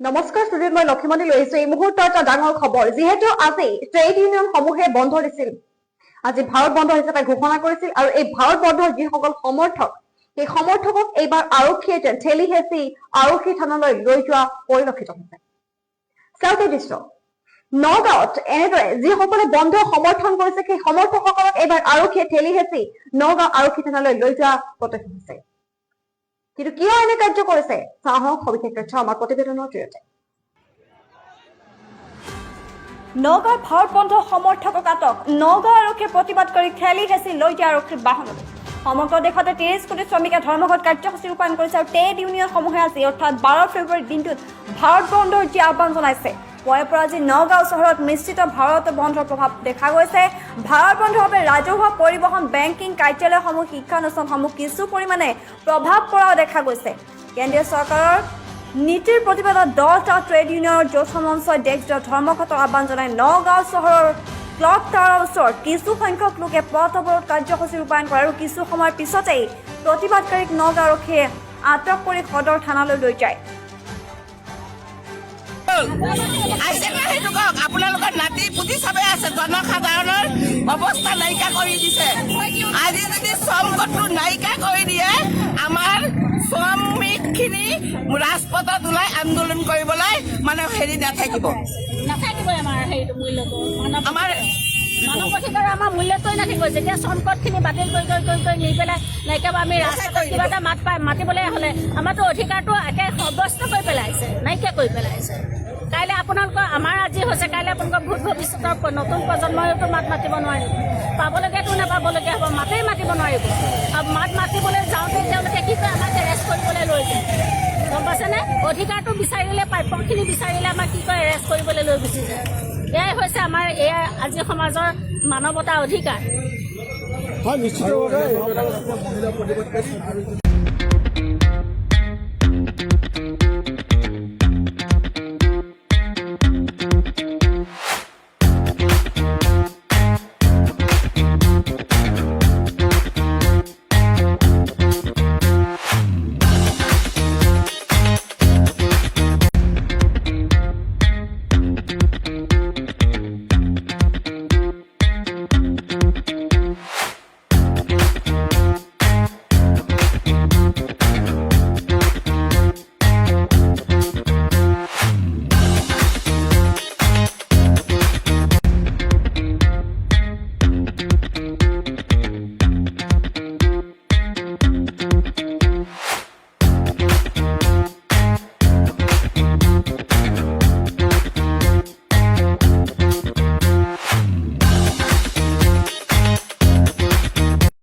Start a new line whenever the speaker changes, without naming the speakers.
নমস্কাৰ ষ্টুডিঅ'ত মই লক্ষীমণি লৈ আহিছো এই মুহূৰ্তৰ এটা ডাঙৰ খবৰ যিহেতু আজি ট্ৰেড ইউনিয়ন সমূহে বন্ধ দিছিল আজি ভাৰত বন্ধ হিচাপে ঘোষণা কৰিছিল আৰু এই ভাৰত বন্ধৰ যিসকল সমৰ্থক সেই সমৰ্থকক এইবাৰ আৰক্ষীয়ে ঠেলি হেঁচি আৰক্ষী থানালৈ লৈ যোৱা পৰিলক্ষিত হৈছে চাউথ দৃশ্য নগাঁৱত এনেদৰে যিসকলে বন্ধ সমৰ্থন কৰিছে সেই সমৰ্থকসকলক এইবাৰ আৰক্ষীয়ে ঠেলি হেঁচি নগাঁও আৰক্ষী থানালৈ লৈ যোৱা প্ৰত্যক্ষ হৈছে কিন্তু কিয় এনে কাৰ্য কৰিছে চাহক সবিশেষ তথ্য আমাৰ প্ৰতিবেদনৰ জৰিয়তে
নগাঁৱৰ ভাৰত বন্ধ সমৰ্থকক আটক নগাঁও আৰক্ষীয়ে প্ৰতিবাদ কৰি ঠেলি হেঁচি লৈ যায় আৰক্ষীৰ বাহনলৈ সমগ্ৰ দেশতে 30 কোটি শ্ৰমিকে ধৰ্মঘট কাৰ্যসূচী ৰূপায়ণ কৰিছে আৰু ট্ৰেড ইউনিয়নসমূহে আজি অৰ্থাৎ 12 ফেব্ৰুৱাৰী দিনটোত ভাৰত বন্ধৰ যি আহ্বান জনাইছে পুৱাৰে পৰা আজি নগাঁও চহৰত মিশ্ৰিত ভাৰত বন্ধৰ প্ৰভাৱ দেখা গৈছে ভাৰত বন্ধৰ বাবে ৰাজহুৱা পৰিবহণ বেংকিং কাৰ্যালয়সমূহ শিক্ষানুষ্ঠানসমূহ কিছু পৰিমাণে প্ৰভাৱ পৰাও দেখা গৈছে কেন্দ্ৰীয় চৰকাৰৰ নীতিৰ প্ৰতিবাদত 10টা ট্ৰেড ইউনিয়নৰ যৌথ মঞ্চই দেশজোৰা ধৰ্মঘটৰ আহ্বান জনাই নগাঁও চহৰৰ ক্লক টাৱাৰৰ ওচৰত কিছু সংখ্যক লোকে পথ অৱৰোধ কাৰ্যসূচী ৰূপায়ণ কৰে আৰু কিছু সময়ৰ পিছতেই প্ৰতিবাদকাৰীক নগাঁও আৰক্ষীয়ে আটক কৰি সদৰ থানালৈ লৈ যায়
আপোনালোকৰ নাতি পুতি চবে আছে জনসাধাৰণৰ অৱস্থা নাইকিয়া কৰি দিছে আজি যদি শ্ৰমগোটটো নাইকিয়া কৰি দিয়ে আমাৰ শ্ৰমিকখিনি ৰাজপথত ওলাই আন্দোলন কৰিবলৈ মানে হেৰি নাথাকিবই আমাৰ হেৰিটো মূল্যটো আমাৰ মানৱ অধিকাৰ আমাৰ মূল্যটোৱে নাথাকিব যেতিয়া শ্ৰমকটখিনি বাতিল কৰি নি পেলাই নাইকিয়া আমি ৰাস্তাত কিবা এটা মাতিবলৈ হ'লে আমাৰতো অধিকাৰটো একে সব্যস্ত কৰি পেলাইছে নাইকিয়া কৰি পেলাইছে কাইলৈ আপোনালোকৰ আমাৰ আজি হৈছে কাইলৈ আপোনালোকৰ ভোট ভৱিষ্যতৰ নতুন প্ৰজন্মইতো মাত মাতিব নোৱাৰিব পাবলগীয়াতো নাপাবলগীয়া হ'ব মাতেই মাতিব নোৱাৰিব আৰু মাত মাতিবলৈ যাওঁতে তেওঁলোকে কি কয় আমাক এৰেষ্ট কৰিবলৈ লৈ যায় গম পাইছেনে অধিকাৰটো বিচাৰিলে প্ৰাপ্যখিনি বিচাৰিলে আমাক কি কয় এৰেষ্ট কৰিবলৈ লৈ গুচি যায় এয়াই হৈছে আমাৰ এয়া আজি সমাজৰ মানৱতা অধিকাৰ
হয় নিশ্চিতভাৱে